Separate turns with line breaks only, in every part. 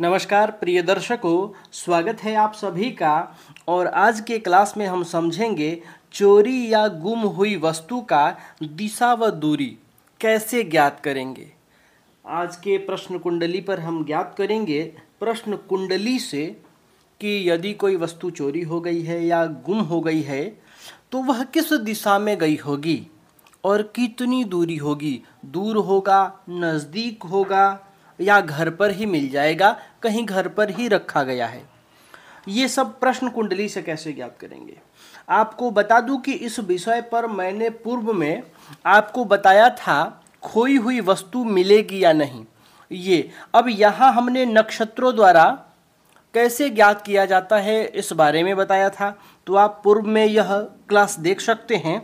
नमस्कार प्रिय दर्शकों, स्वागत है आप सभी का। और आज के क्लास में हम समझेंगे चोरी या गुम हुई वस्तु का दिशा व दूरी कैसे ज्ञात करेंगे। आज के प्रश्न कुंडली पर हम ज्ञात करेंगे प्रश्न कुंडली से कि यदि कोई वस्तु चोरी हो गई है या गुम हो गई है तो वह किस दिशा में गई होगी और कितनी दूरी होगी। दूर होगा, नज़दीक होगा या घर पर ही मिल जाएगा, कहीं घर पर ही रखा गया है। ये सब प्रश्न कुंडली से कैसे ज्ञात करेंगे। आपको बता दूं कि इस विषय पर मैंने पूर्व में आपको बताया था खोई हुई वस्तु मिलेगी या नहीं। ये अब यहाँ हमने नक्षत्रों द्वारा कैसे ज्ञात किया जाता है इस बारे में बताया था, तो आप पूर्व में यह क्लास देख सकते हैं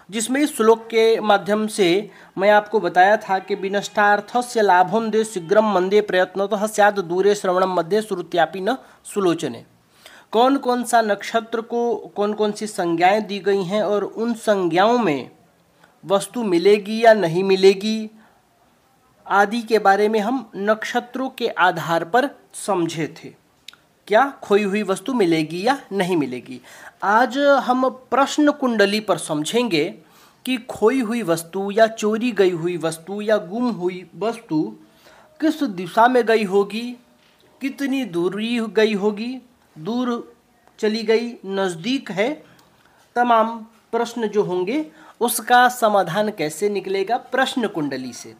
जिसमें इस श्लोक के माध्यम से मैं आपको बताया था कि विनष्टार्थस्य लाभं दे शीघ्रम मंदे प्रयत्नतः स्यात् दूरे श्रवणम मध्ये श्रुत्यापि न सुलोचने। कौन कौन सा नक्षत्र को कौन कौन सी संज्ञाएं दी गई हैं और उन संज्ञाओं में वस्तु मिलेगी या नहीं मिलेगी आदि के बारे में हम नक्षत्रों के आधार पर समझे थे। क्या खोई हुई वस्तु मिलेगी या नहीं मिलेगी। आज हम प्रश्न कुंडली पर समझेंगे कि खोई हुई वस्तु या चोरी गई हुई वस्तु या गुम हुई वस्तु किस दिशा में गई होगी, कितनी दूरी गई होगी, दूर चली गई, नज़दीक है, तमाम प्रश्न जो होंगे उसका समाधान कैसे निकलेगा प्रश्न कुंडली से।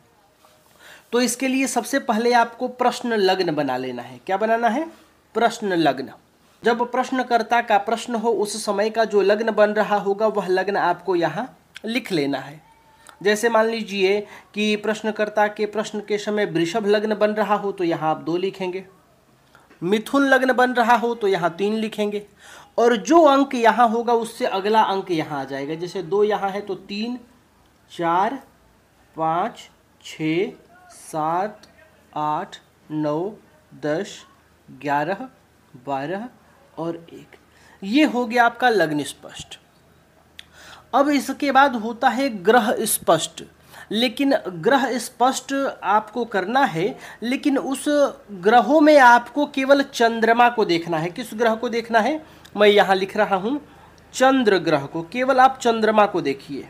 तो इसके लिए सबसे पहले आपको प्रश्न लग्न बना लेना है। क्या बनाना है? प्रश्न लग्न। जब प्रश्नकर्ता का प्रश्न हो उस समय का जो लग्न बन रहा होगा वह लग्न आपको यहाँ लिख लेना है। जैसे मान लीजिए कि प्रश्नकर्ता के प्रश्न के समय वृषभ लग्न बन रहा हो तो यहाँ आप 2 लिखेंगे, मिथुन लग्न बन रहा हो तो यहाँ 3 लिखेंगे, और जो अंक यहाँ होगा उससे अगला अंक यहाँ आ जाएगा। जैसे 2 यहाँ है तो 3, 4, 5, 6, 7, 8, 9, 10, 11, 12 और 1। ये हो गया आपका लग्न स्पष्ट। अब इसके बाद होता है ग्रह स्पष्ट। लेकिन ग्रह स्पष्ट आपको करना है, लेकिन उस ग्रहों में आपको केवल चंद्रमा को देखना है। किस ग्रह को देखना है? मैं यहाँ लिख रहा हूँ चंद्र ग्रह को। केवल आप चंद्रमा को देखिए।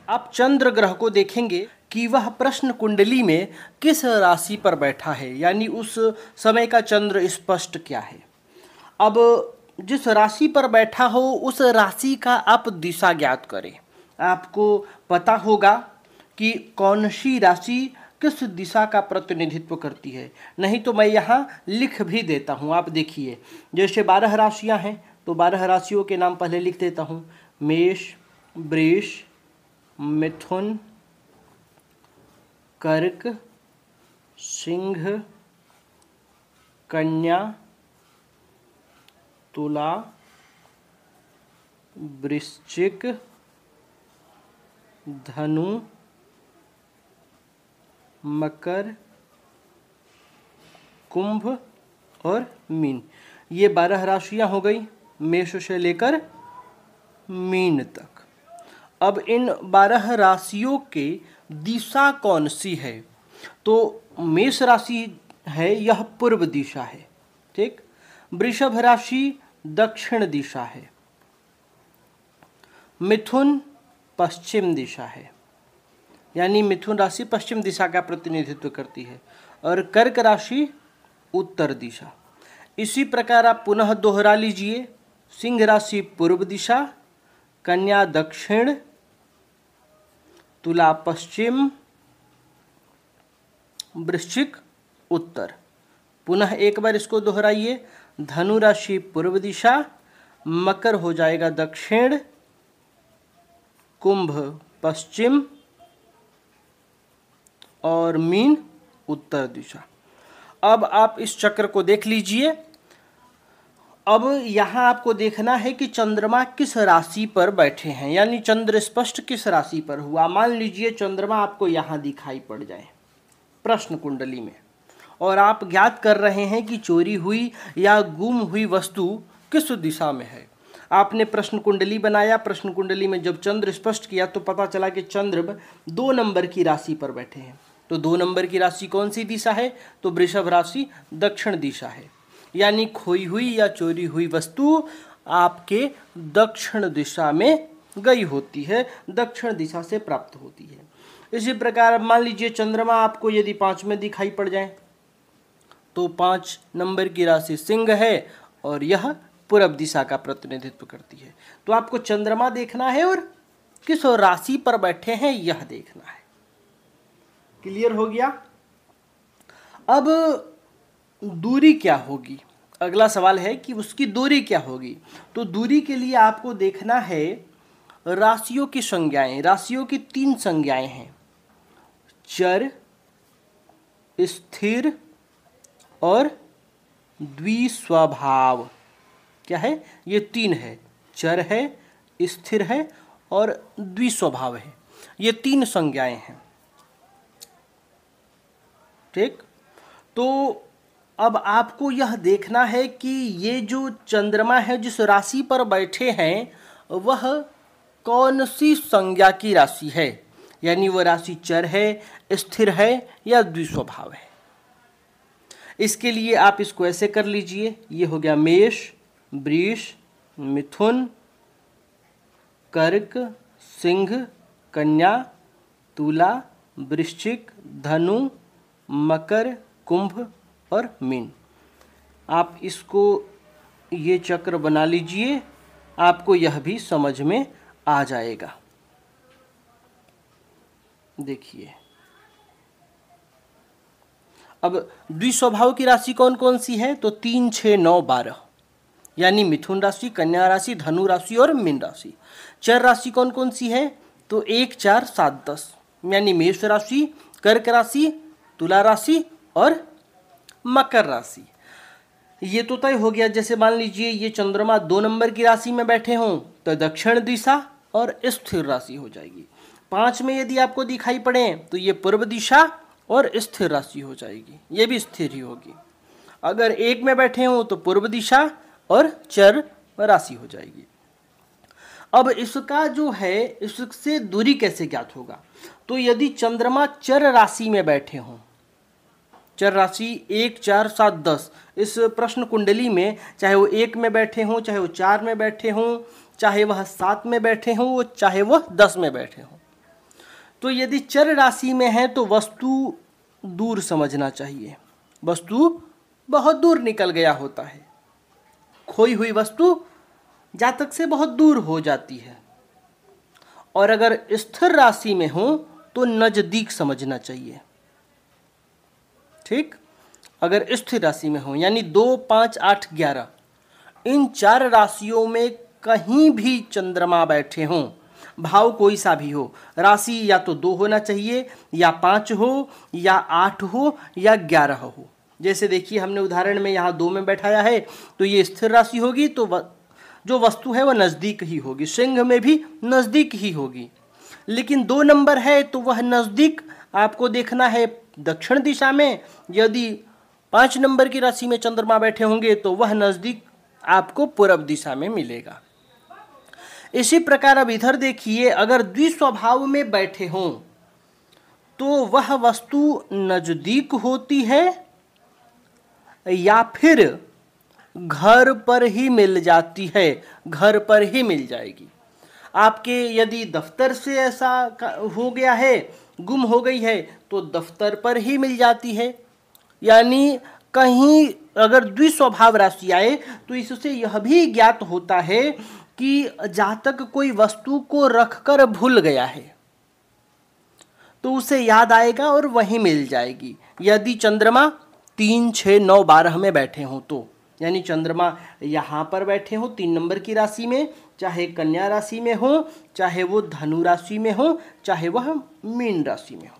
आप चंद्र ग्रह को देखेंगे कि वह प्रश्न कुंडली में किस राशि पर बैठा है, यानी उस समय का चंद्र स्पष्ट क्या है। अब जिस राशि पर बैठा हो उस राशि का आप दिशा ज्ञात करें। आपको पता होगा कि कौन सी राशि किस दिशा का प्रतिनिधित्व करती है। नहीं तो मैं यहाँ लिख भी देता हूँ, आप देखिए। जैसे 12 राशियाँ हैं तो 12 राशियों के नाम पहले लिख देता हूँ। मेष, वृष, मिथुन, कर्क, सिंह, कन्या, तुला, वृश्चिक, धनु, मकर, कुंभ और मीन। ये 12 राशियां हो गई, मेष से लेकर मीन तक। अब इन 12 राशियों के दिशा कौन सी है? तो मेष राशि है, यह पूर्व दिशा है, ठीक। वृषभ राशि दक्षिण दिशा है, मिथुन पश्चिम दिशा है, यानी मिथुन राशि पश्चिम दिशा का प्रतिनिधित्व करती है, और कर्क राशि उत्तर दिशा। इसी प्रकार आप पुनः दोहरा लीजिए। सिंह राशि पूर्व दिशा, कन्या दक्षिण, तुला पश्चिम, वृश्चिक उत्तर। पुनः एक बार इसको दोहराइए। धनु राशि पूर्व दिशा, मकर हो जाएगा दक्षिण, कुंभ पश्चिम और मीन उत्तर दिशा। अब आप इस चक्र को देख लीजिए। अब यहाँ आपको देखना है कि चंद्रमा किस राशि पर बैठे हैं, यानी चंद्र स्पष्ट किस राशि पर हुआ। मान लीजिए चंद्रमा आपको यहाँ दिखाई पड़ जाए प्रश्न कुंडली में, और आप ज्ञात कर रहे हैं कि चोरी हुई या गुम हुई वस्तु किस दिशा में है। आपने प्रश्न कुंडली बनाया, प्रश्न कुंडली में जब चंद्र स्पष्ट किया तो पता चला कि चंद्र 2 नंबर की राशि पर बैठे हैं। तो 2 नंबर की राशि कौन सी दिशा है? तो वृषभ राशि दक्षिण दिशा है। यानी खोई हुई या चोरी हुई वस्तु आपके दक्षिण दिशा में गई होती है, दक्षिण दिशा से प्राप्त होती है। इसी प्रकार अब मान लीजिए चंद्रमा आपको यदि 5 में दिखाई पड़ जाए, तो 5 नंबर की राशि सिंह है और यह पूर्व दिशा का प्रतिनिधित्व करती है। तो आपको चंद्रमा देखना है और किस राशि पर बैठे हैं यह देखना है। क्लियर हो गया? अब दूरी क्या होगी? अगला सवाल है कि उसकी दूरी क्या होगी। तो दूरी के लिए आपको देखना है राशियों की संज्ञाएं। राशियों की 3 संज्ञाएं हैं, चर, स्थिर और द्विस्वभाव। क्या है? ये 3 है, चर है, स्थिर है और द्विस्वभाव है। ये 3 संज्ञाएं हैं। ठीक, तो अब आपको यह देखना है कि ये जो चंद्रमा है जिस राशि पर बैठे हैं वह कौन सी संज्ञा की राशि है, यानी वह राशि चर है, स्थिर है या द्विस्वभाव है। इसके लिए आप इसको ऐसे कर लीजिए, ये हो गया मेष, वृष, मिथुन, कर्क, सिंह, कन्या, तुला, वृश्चिक, धनु, मकर, कुंभ और मीन। आप इसको ये चक्र बना लीजिए, आपको यह भी समझ में आ जाएगा। देखिए अब द्विस्वभाव की राशि कौन कौन सी है? तो 3, 6, 9, 12, यानी मिथुन राशि, कन्या राशि, धनु राशि और मीन राशि। चर राशि कौन कौन सी है? तो 1, 4, 7, 10, यानी मेष राशि, कर्क राशि, तुला राशि और मकर राशि। ये तो तय हो गया। जैसे मान लीजिए ये चंद्रमा 2 नंबर की राशि में बैठे हों तो दक्षिण दिशा और स्थिर राशि हो जाएगी। 5 में यदि आपको दिखाई पड़े तो ये पूर्व दिशा और स्थिर राशि हो जाएगी, ये भी स्थिर ही होगी। अगर 1 में बैठे हों तो पूर्व दिशा और चर राशि हो जाएगी। अब इसका जो है, इससे दूरी कैसे ज्ञात होगा? तो यदि चंद्रमा चर राशि में बैठे हों, चर राशि 1, 4, 7, 10, इस प्रश्न कुंडली में चाहे वो 1 में बैठे हों, चाहे वो 4 में बैठे हों, चाहे वह 7 में बैठे हों, चाहे वह 10 में बैठे हों, तो यदि चर राशि में है तो वस्तु दूर समझना चाहिए। वस्तु बहुत दूर निकल गया होता है, खोई हुई वस्तु जातक से बहुत दूर हो जाती है। और अगर स्थिर राशि में हो तो नजदीक समझना चाहिए। ठीक, अगर स्थिर राशि में हो यानी 2, 5, 8, 11, इन 4 राशियों में कहीं भी चंद्रमा बैठे हों, भाव कोई सा भी हो, राशि या तो 2 होना चाहिए या 5 हो या 8 हो या 11 हो। जैसे देखिए हमने उदाहरण में यहाँ 2 में बैठाया है तो ये स्थिर राशि होगी, तो जो वस्तु है वह नज़दीक ही होगी। सिंह में भी नज़दीक ही होगी, लेकिन 2 नंबर है तो वह नज़दीक आपको देखना है दक्षिण दिशा में। यदि 5 नंबर की राशि में चंद्रमा बैठे होंगे तो वह नज़दीक आपको पूर्व दिशा में मिलेगा। इसी प्रकार अब इधर देखिए, अगर द्विस्वभाव में बैठे हों तो वह वस्तु नज़दीक होती है या फिर घर पर ही मिल जाती है, घर पर ही मिल जाएगी। आपके यदि दफ्तर से ऐसा हो गया है, गुम हो गई है, तो दफ्तर पर ही मिल जाती है। यानी कहीं अगर द्विस्वभाव राशि आए तो इससे यह भी ज्ञात होता है कि जातक कोई वस्तु को रखकर भूल गया है तो उसे याद आएगा और वहीं मिल जाएगी। यदि चंद्रमा 3, 6, 9, 12 में बैठे हों तो, यानी चंद्रमा यहाँ पर बैठे हों 3 नंबर की राशि में, चाहे कन्या राशि में हो, चाहे वो धनु राशि में हो, चाहे वह मीन राशि में हो,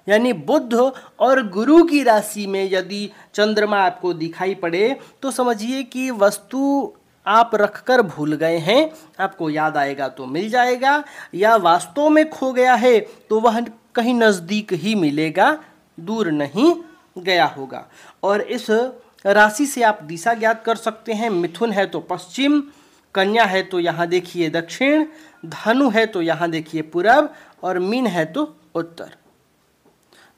यानी बुध और गुरु की राशि में यदि चंद्रमा आपको दिखाई पड़े तो समझिए कि वस्तु आप रखकर भूल गए हैं, आपको याद आएगा तो मिल जाएगा, या वास्तव में खो गया है तो वह कहीं नज़दीक ही मिलेगा, दूर नहीं गया होगा। और इस राशि से आप दिशा ज्ञात कर सकते हैं। मिथुन है तो पश्चिम, कन्या है तो यहाँ देखिए दक्षिण, धनु है तो यहाँ देखिए पूरब और मीन है तो उत्तर।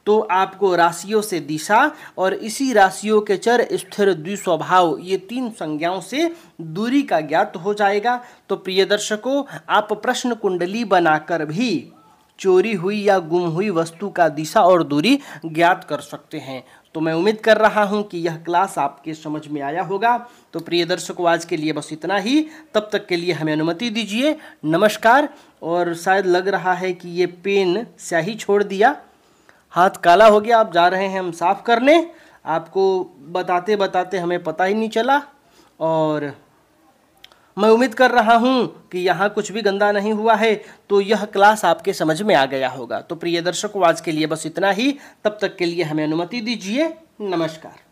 तो आपको राशियों से दिशा और इसी राशियों के चर, स्थिर, द्विस्वभाव, ये 3 संज्ञाओं से दूरी का ज्ञात हो जाएगा। तो प्रिय दर्शकों, आप प्रश्न कुंडली बनाकर भी चोरी हुई या गुम हुई वस्तु का दिशा और दूरी ज्ञात कर सकते हैं। तो मैं उम्मीद कर रहा हूं कि यह क्लास आपके समझ में आया होगा। तो प्रिय दर्शकों, आज के लिए बस इतना ही। तब तक के लिए हमें अनुमति दीजिए। नमस्कार। और शायद लग रहा है कि ये पेन स्याही छोड़ दिया, हाथ काला हो गया। आप जा रहे हैं हम साफ करने। आपको बताते बताते हमें पता ही नहीं चला। और मैं उम्मीद कर रहा हूं कि यहाँ कुछ भी गंदा नहीं हुआ है, तो यह क्लास आपके समझ में आ गया होगा। तो प्रिय दर्शकों, आज के लिए बस इतना ही। तब तक के लिए हमें अनुमति दीजिए। नमस्कार।